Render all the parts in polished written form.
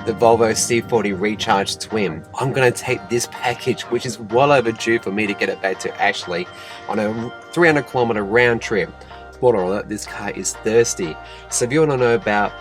the Volvo C40 Recharge Twin. I'm going to take this package, which is well overdue for me to get it back to Ashley, on a 300-kilometer round trip. Spoiler alert, this car is thirsty. So if you want to know about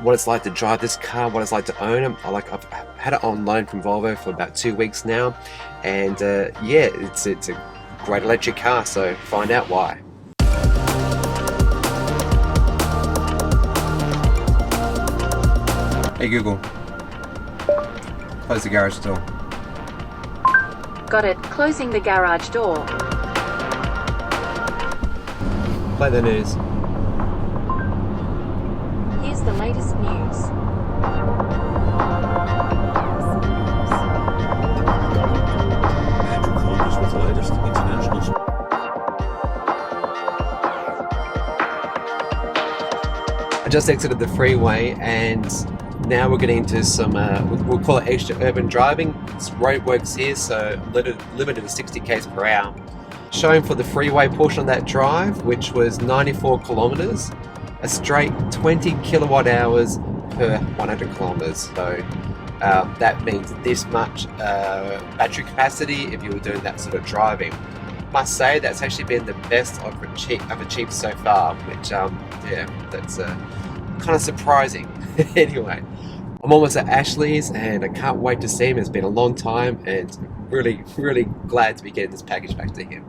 what it's like to drive this car, what it's like to own it, I've had it on loan from Volvo for about 2 weeks now, and yeah, it's a great electric car, so find out why. Hey Google, close the garage door. Got it. Closing the garage door. Play the news. Here's the latest news. Andrew Combs with the latest international. I just exited the freeway and now we're getting into some, we'll call it extra urban driving. It's roadworks here, so limited to 60 k's per hour. Showing for the freeway portion of that drive, which was 94 kilometers, a straight 20 kilowatt hours per 100 kilometers. So that means this much battery capacity if you were doing that sort of driving. Must say that's actually been the best I've achieved so far, which yeah, that's kind of surprising. Anyway, I'm almost at Ashley's and I can't wait to see him. It's been a long time and really glad to be getting this package back to him.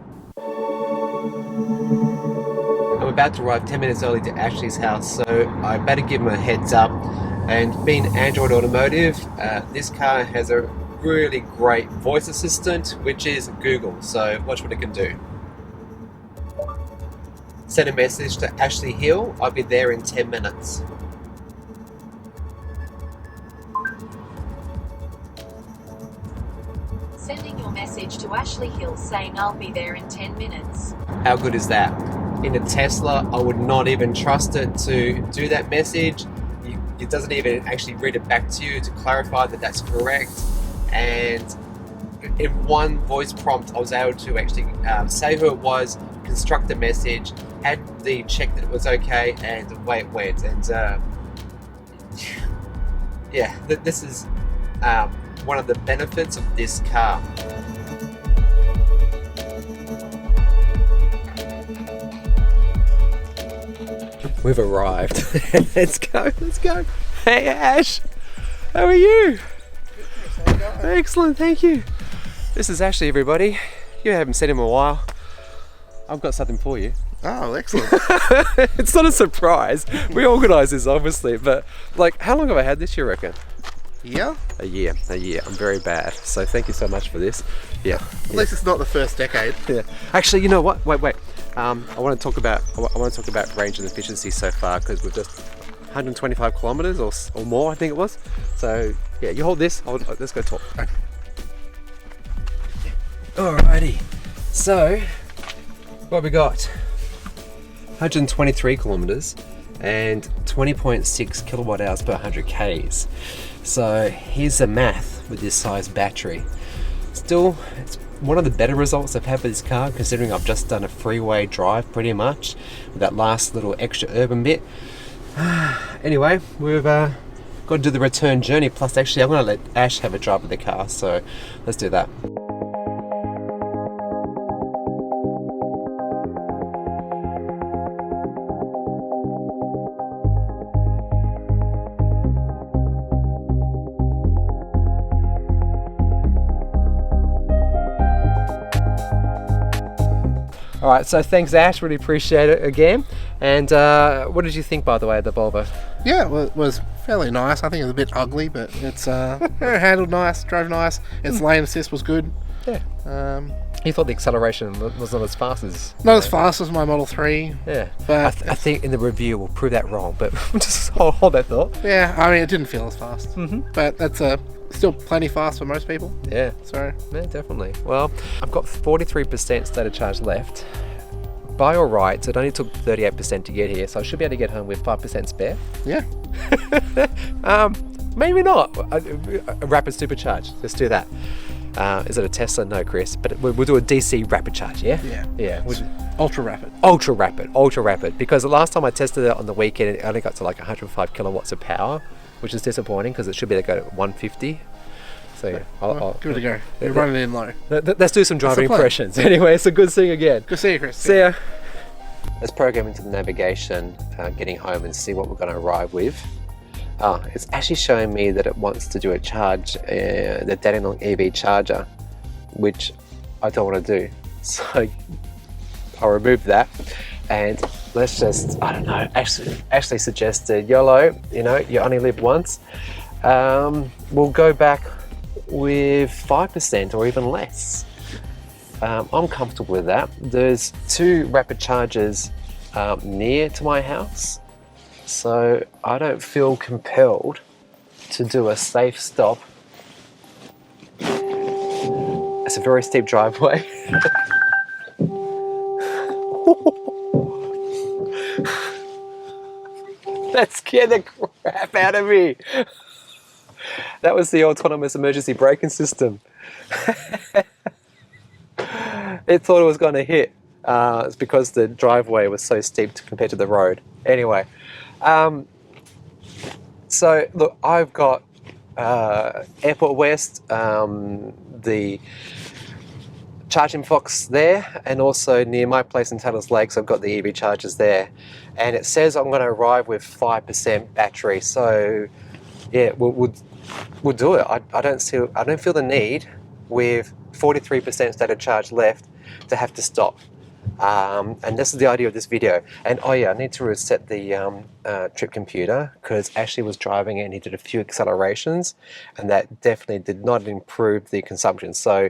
I'm about to arrive 10 minutes early to Ashley's house, so I better give him a heads up. And being Android Automotive, this car has a really great voice assistant, which is Google. So watch what it can do. Send a message to Ashley Hill. I'll be there in 10 minutes. Sending your message to Ashley Hill saying I'll be there in 10 minutes. How good is that? In a Tesla, I would not even trust it to do that message. It doesn't even actually read it back to you to clarify that that's correct. And in one voice prompt, I was able to actually say who it was, construct the message, had the check that it was okay, and away it went. And yeah, this is one of the benefits of this car. We've arrived. Let's go. Hey Ash, how are you? Excellent, thank you. This is Ashley, everybody. You haven't seen him in a while. I've got something for you. Oh, excellent. It's not a surprise. We organised this, obviously, but like, how long have I had this, you reckon? Yeah? A year. I'm very bad. So thank you so much for this. Yeah. At least it's not the first decade. Yeah. Actually, you know what? Wait. I want to talk about range and efficiency so far, because we've just 125 kilometers or more, I think it was. So yeah, you hold this. Let's go talk. Okay. Alrighty. So what we got? 123 kilometers and 20.6 kilowatt hours per 100 k's. So here's the math with this size battery. Still, it's one of the better results I've had with this car, considering I've just done a freeway drive pretty much with that last little extra urban bit. Anyway, we've got to do the return journey. Plus, actually, I'm going to let Ash have a drive of the car, so let's do that. All right, so thanks Ash, really appreciate it again. And what did you think, by the way, of the Volvo? Yeah, well, it was fairly nice. I think it was a bit ugly, but it's handled nice, drove nice. Its lane assist was good. Yeah. You thought the acceleration was not as fast as... Not as fast as my Model 3. Yeah. But I think in the review we'll prove that wrong, but just hold that thought. Yeah, I mean, it didn't feel as fast. Mm-hmm. But that's still plenty fast for most people. Yeah. So yeah, definitely. Well, I've got 43% state of charge left. By all rights, it only took 38% to get here, so I should be able to get home with 5% spare. Yeah. Maybe not. A rapid supercharge. Let's do that. Is it a Tesla? No, Chris. But we'll do a DC rapid charge, yeah? Yeah. Ultra rapid. Ultra rapid. Because the last time I tested it on the weekend, it only got to like 105 kilowatts of power. which is disappointing because it should be able to go to 150. So yeah, I'll give it a go. You're running in low. Let's do some driving the plan. impressions. Anyway, it's a good seeing you again. Good to see you, Chris. See ya. Let's program into the navigation, getting home, and see what we're going to arrive with. It's actually showing me that it wants to do a charge, the Dandenong EV charger, which I don't want to do. So I'll remove that, and let's just, I don't know, actually suggested YOLO, you know, you only live once. We'll go back with 5% or even less. I'm comfortable with that. There's 2 rapid chargers near to my house, so I don't feel compelled to do a safe stop. It's a very steep driveway. That scared the crap out of me. That was the autonomous emergency braking system. It thought it was going to hit. It's because the driveway was so steep compared to the road. Anyway, so look, I've got Airport West, the charging box there, and also near my place in Taylor's Lakes, I've got the EV chargers there. And it says I'm going to arrive with 5% battery. So yeah, we'll do it. I don't feel the need with 43% state of charge left to have to stop. And this is the idea of this video. And oh yeah, I need to reset the trip computer because Ashley was driving it and he did a few accelerations, and that definitely did not improve the consumption. So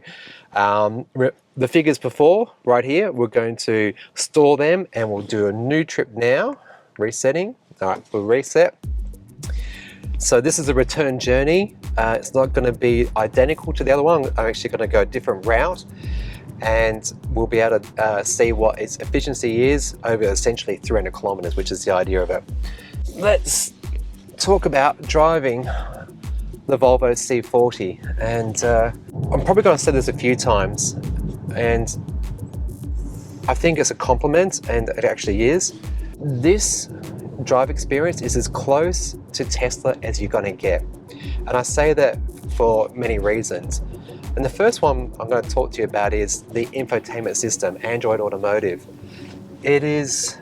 the figures before right here, we're going to store them and we'll do a new trip now. Resetting. All right, we'll reset. So this is a return journey. It's not going to be identical to the other one. I'm actually going to go a different route, and we'll be able to see what its efficiency is over essentially 300 kilometers, which is the idea of it. Let's talk about driving the Volvo C40, and I'm probably going to say this a few times, and I think it's a compliment, and it actually is. This drive experience is as close to Tesla as you're going to get, and I say that for many reasons. And the first one I'm going to talk to you about is the infotainment system, Android Automotive. It is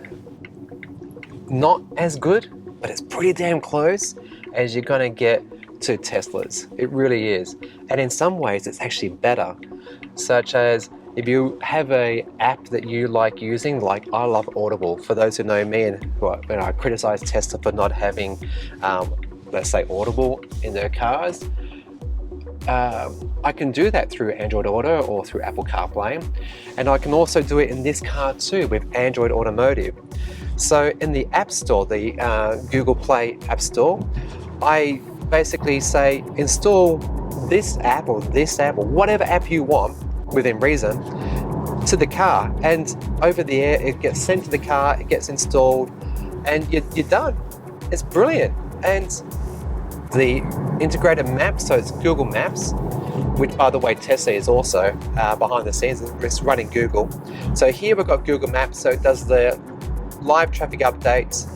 not as good, but it's pretty damn close as you're going to get to Teslas. It really is. And in some ways, it's actually better, such as if you have an app that you like using, like I love Audible. For those who know me, and I criticize Tesla for not having, let's say, Audible in their cars, I can do that through Android Auto or through Apple CarPlay, and I can also do it in this car too with Android Automotive. So in the App Store, the Google Play App Store, I basically say install this app or whatever app you want within reason to the car, and over the air it gets sent to the car, it gets installed, and you're done. It's brilliant. And the integrated maps, so it's Google Maps, which by the way Tesla is also behind the scenes, it's running Google. So here we've got Google Maps, so it does the live traffic updates.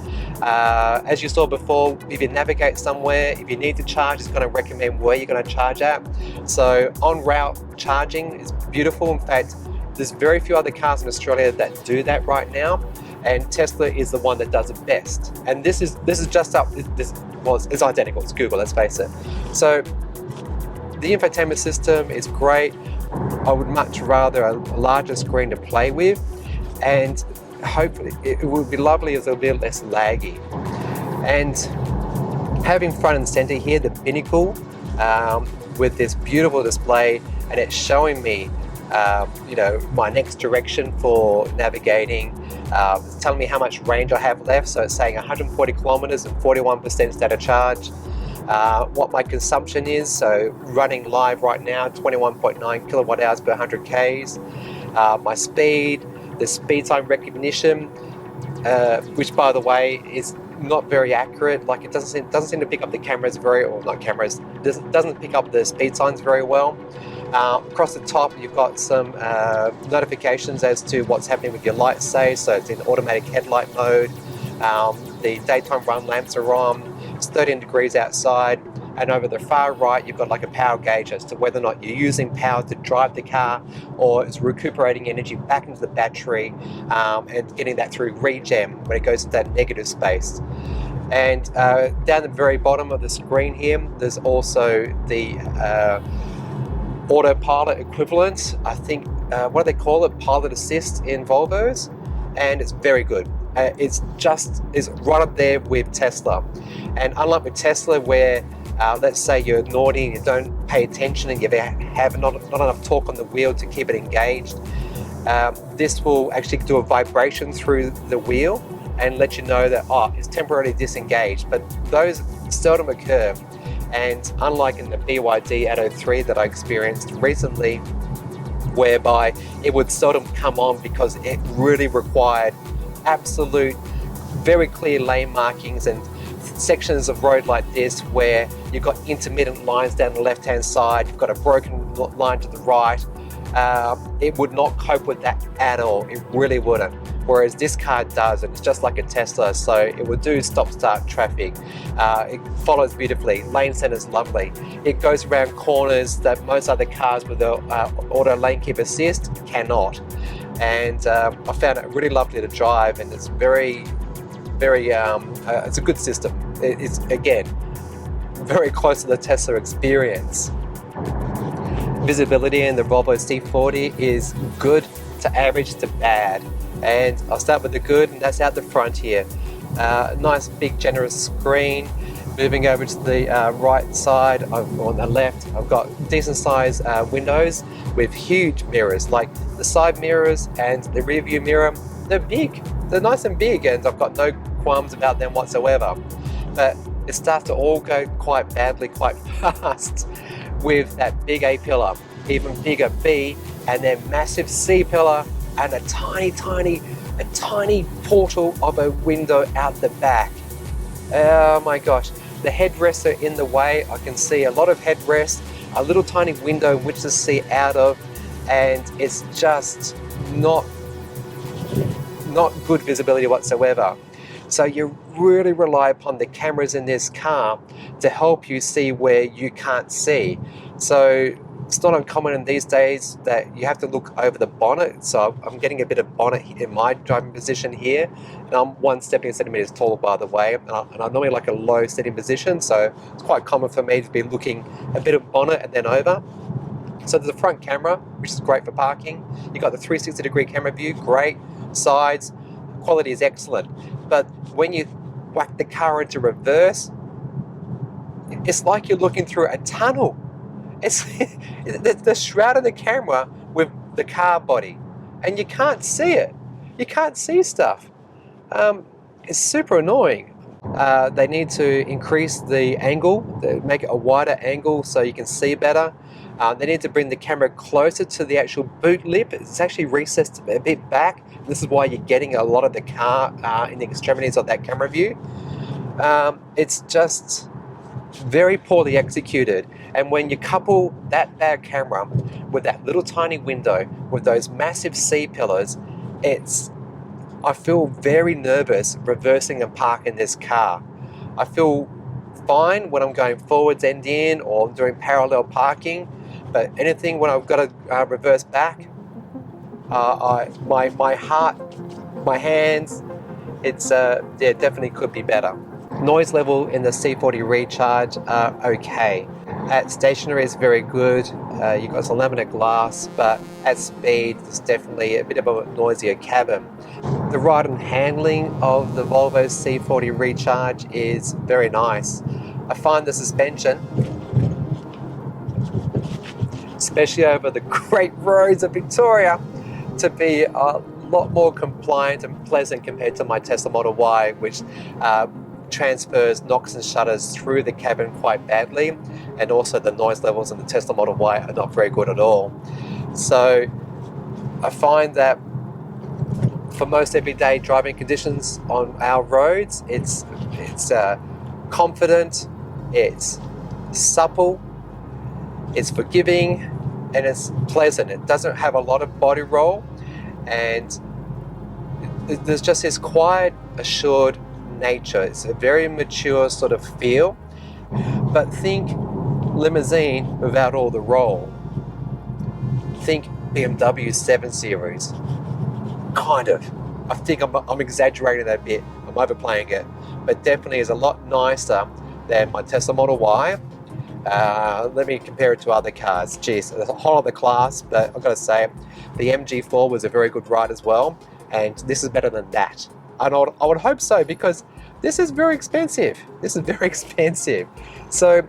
As you saw before, if you navigate somewhere, if you need to charge, it's going to recommend where you're going to charge at. So on route charging is beautiful. In fact, there's very few other cars in Australia that do that right now, and Tesla is the one that does it best. And this is just up. It's identical. It's Google. Let's face it. So the infotainment system is great. I would much rather a larger screen to play with, and hopefully it would be lovely as it'll be less laggy. And having front and center here the binnacle with this beautiful display, and it's showing me my next direction for navigating. It's telling me how much range I have left, so it's saying 140 kilometers and 41% state of charge. What my consumption is, so running live right now, 21.9 kilowatt hours per 100 Ks. My speed, the speed sign recognition, which by the way is not very accurate. Like it doesn't seem to pick up the cameras doesn't pick up the speed signs very well. Across the top you've got some notifications as to what's happening with your lights, so it's in automatic headlight mode. The daytime run lamps are on. It's 13 degrees outside, and over the far right you've got like a power gauge as to whether or not you're using power to drive the car, or it's recuperating energy back into the battery, and getting that through regen when it goes into that negative space. And down the very bottom of the screen here, there's also the autopilot equivalent. I think, what do they call it? Pilot assist in Volvos, and it's very good. It's right up there with Tesla. And unlike with Tesla, where let's say you're naughty and you don't pay attention and you have not enough torque on the wheel to keep it engaged, this will actually do a vibration through the wheel and let you know that, oh, it's temporarily disengaged. But those seldom occur. And unlike in the BYD Atto 3 that I experienced recently, whereby it would seldom come on because it really required absolute, very clear lane markings and sections of road like this where you've got intermittent lines down the left-hand side, you've got a broken line to the right. It would not cope with that at all. It really wouldn't. Whereas this car does, and it's just like a Tesla, so it will do stop-start traffic. It follows beautifufully. Lane center's lovely. It goes around corners that most other cars with the auto lane keep assist cannot. And I found it really lovely to drive, and it's very, it's a good system. It's, again, very close to the Tesla experience. Visibility in the Volvo C40 is good to average to bad. And I'll start with the good, and that's out the front here. Nice big generous screen. Moving over to the right side, on the left, I've got decent sized windows with huge mirrors, like the side mirrors and the rear view mirror. They're big, they're nice and big, and I've got no qualms about them whatsoever. But it starts to all go quite badly, quite fast with that big A pillar, even bigger B, and then massive C pillar, and a tiny portal of a window out the back. Oh my gosh, the headrests are in the way. I can see a lot of headrests, a little tiny window in which to see out of, and it's just not good visibility whatsoever. So you really rely upon the cameras in this car to help you see where you can't see. So it's not uncommon in these days that you have to look over the bonnet. So I'm getting a bit of bonnet in my driving position here, and I'm 117 centimeters taller, by the way, and I'm normally like a low sitting position, so it's quite common for me to be looking a bit of bonnet and then over. So there's a front camera, which is great for parking. You've got the 360-degree camera view, great. Sides, quality is excellent. But when you whack the car into reverse, it's like you're looking through a tunnel. It's the shroud of the camera with the car body, and you can't see it. You can't see stuff. It's super annoying. They need to increase the angle, make it a wider angle so you can see better. They need to bring the camera closer to the actual boot lip. It's actually recessed a bit back. This is why you're getting a lot of the car in the extremities of that camera view. It's just very poorly executed. And when you couple that bad camera with that little tiny window with those massive C pillars, I feel very nervous reversing and parking this car. I feel fine when I'm going forwards end in or doing parallel parking, but anything when I've got to reverse back, my heart, my hands, definitely could be better. Noise level in the C40 Recharge are okay. At stationary it's very good. You've got some laminate glass, but at speed it's definitely a bit of a noisier cabin. The ride and handling of the Volvo C40 Recharge is very nice. I find the suspension, especially over the great roads of Victoria, to be a lot more compliant and pleasant compared to my Tesla Model Y, which transfers knocks and shutters through the cabin quite badly, and also the noise levels in the Tesla Model Y are not very good at all. So I find that for most everyday driving conditions on our roads, it's confident, it's supple, it's forgiving, and it's pleasant. It doesn't have a lot of body roll, and there's just this quiet, assured, nature. It's a very mature sort of feel, but think limousine without all the roll. Think BMW 7 Series. Kind of. I think I'm exaggerating that a bit. I'm overplaying it, but definitely is a lot nicer than my Tesla Model Y. Let me compare it to other cars. Geez, there's a whole other class, but I've got to say, the MG4 was a very good ride as well, and this is better than that. And I would hope so, because this is very expensive. This is very expensive. So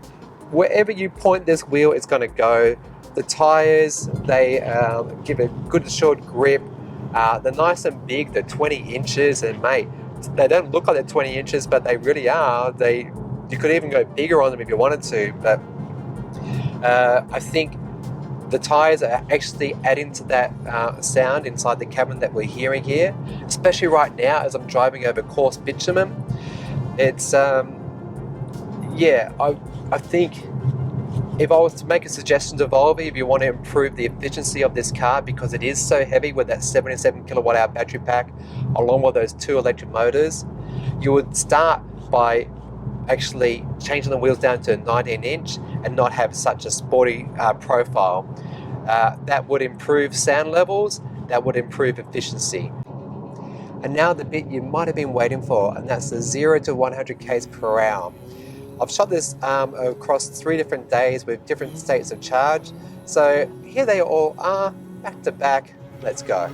wherever you point this wheel, it's going to go. The tires, they give a good assured grip. They're nice and big. They're 20 inches, and mate, they don't look like they're 20 inches, but they really are. You could even go bigger on them if you wanted to, but I think the tires are actually adding to that sound inside the cabin that we're hearing here, especially right now as I'm driving over coarse bitumen. It's, yeah, I think if I was to make a suggestion to Volvo, if you want to improve the efficiency of this car, because it is so heavy with that 77 kilowatt hour battery pack, along with those 2 electric motors, you would start by actually changing the wheels down to a 19 inch and not have such a sporty profile. That would improve sound levels, that would improve efficiency. And now the bit you might have been waiting for, and that's the 0 to 100 k's per hour. I've shot this across 3 different days with different states of charge. So here they all are, back to back. Let's go.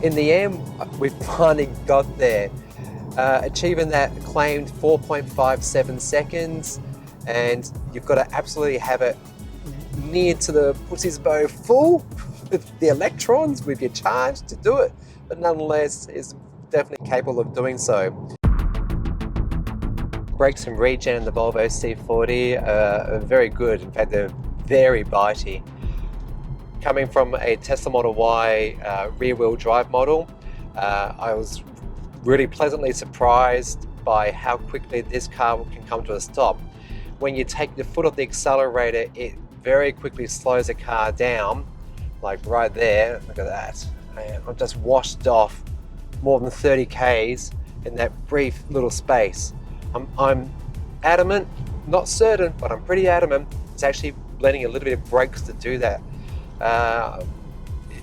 In the end, we finally got there, achieving that claimed 4.57 seconds, and you've got to absolutely have it near to the pussy's bow full with the electrons, with your charge to do it, but nonetheless is definitely capable of doing so. Brakes and regen in the Volvo C40 are very good. In fact, they're very bitey. Coming from a Tesla Model Y rear-wheel drive model, I was really pleasantly surprised by how quickly this car can come to a stop. When you take the foot off the accelerator, it very quickly slows the car down, like right there. Look at that. And I've just washed off more than 30 k's in that brief little space. I'm adamant, not certain, but I'm pretty adamant. It's actually blending a little bit of brakes to do that.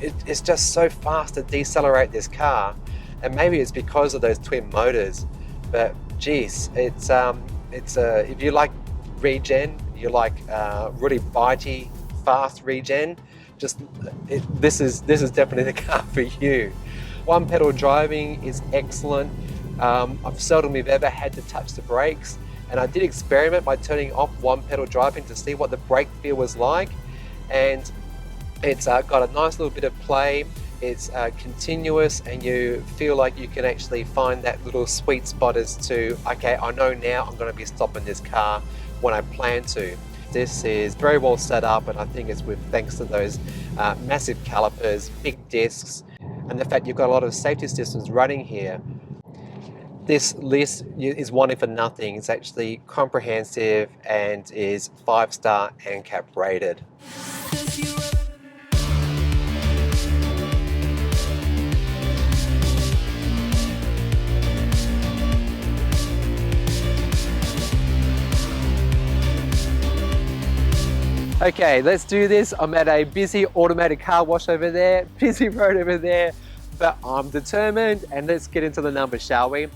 It's just so fast to decelerate this car, and maybe it's because of those twin motors, but geez, it's if you like regen, you like really bitey, fast regen, this is definitely the car for you. One pedal driving is excellent. I've seldom if ever had to touch the brakes, and I did experiment by turning off one pedal driving to see what the brake feel was like, and it's got a nice little bit of play. It's continuous, and you feel like you can actually find that little sweet spot as to, okay, I know now I'm going to be stopping this car when I plan to. This is very well set up, and I think it's with thanks to those massive calipers, big discs, and the fact you've got a lot of safety systems running here. This list is wanting for nothing. It's actually comprehensive and is 5-star ANCAP rated. Okay, let's do this. I'm at a busy automated car wash over there, busy road over there, but I'm determined, and let's get into the numbers, shall we?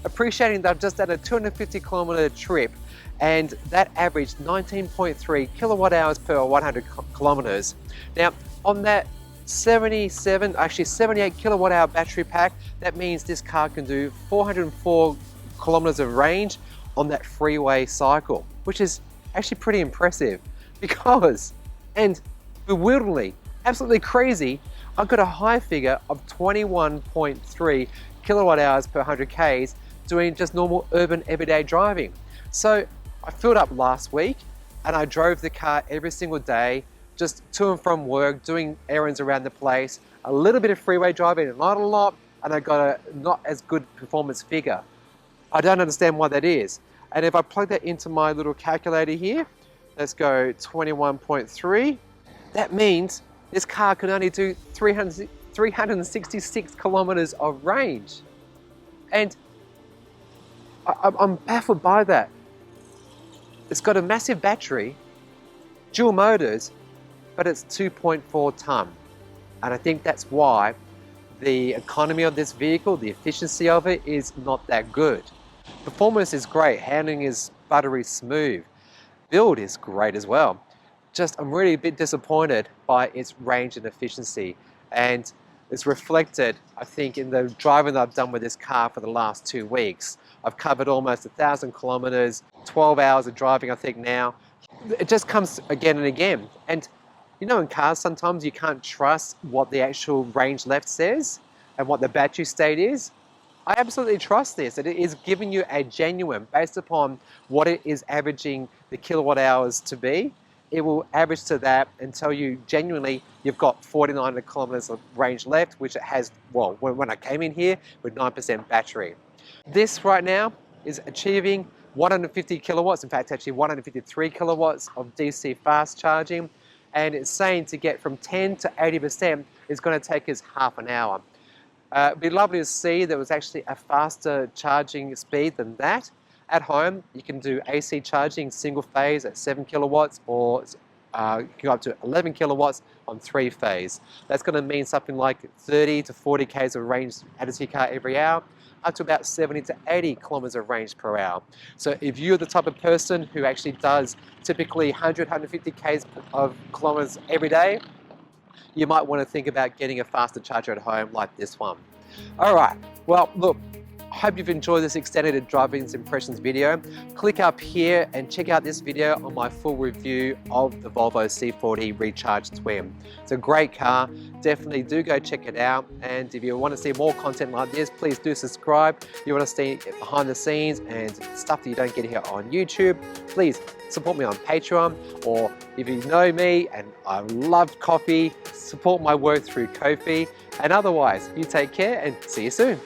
Appreciating that I've just done a 250 kilometer trip, and that averaged 19.3 kilowatt hours per 100 kilometers. Now, on that 78 kilowatt hour battery pack, that means this car can do 404 kilometers of range on that freeway cycle, which is actually pretty impressive. Because, and bewilderingly, absolutely crazy, I've got a high figure of 21.3 kilowatt hours per 100 k's doing just normal urban everyday driving. So I filled up last week, and I drove the car every single day, just to and from work, doing errands around the place, a little bit of freeway driving and not a lot, and I got a not as good performance figure. I don't understand why that is. And if I plug that into my little calculator here, let's go 21.3, that means this car can only do 366 kilometers of range. And I'm baffled by that. It's got a massive battery, dual motors, but it's 2.4 ton. And I think that's why the economy of this vehicle, the efficiency of it is not that good. Performance is great, handling is buttery smooth. Build is great as well. Just, I'm really a bit disappointed by its range and efficiency. And it's reflected, I think, in the driving that I've done with this car for the last 2 weeks. I've covered almost 1,000 kilometers, 12 hours of driving, I think now. It just comes again and again. And you know, in cars, sometimes you can't trust what the actual range left says and what the battery state is. I absolutely trust this. It is giving you a genuine, based upon what it is averaging the kilowatt hours to be. It will average to that and tell you genuinely you've got 4,900 kilometers of range left, which it has, well, when I came in here with 9% battery. This right now is achieving 150 kilowatts, in fact actually 153 kilowatts of DC fast charging, and it's saying to get from 10 to 80% is going to take us half an hour. It'd be lovely to see there was actually a faster charging speed than that. At home, you can do AC charging single phase at 7 kilowatts, or you can go up to 11 kilowatts on 3 phase. That's going to mean something like 30 to 40 k's of range added to your car every hour, up to about 70 to 80 kilometers of range per hour. So if you're the type of person who actually does typically 100, 150 k's of kilometers every day, you might want to think about getting a faster charger at home like this one. All right, well, look, I hope you've enjoyed this extended driving impressions video. Click up here and check out this video on my full review of the Volvo C40 Recharge Twin. It's a great car. Definitely do go check it out. And if you want to see more content like this, please do subscribe. If you want to see behind the scenes and stuff that you don't get here on YouTube, please support me on Patreon. Or if you know me and I love coffee, support my work through Ko-fi. And otherwise, you take care and see you soon.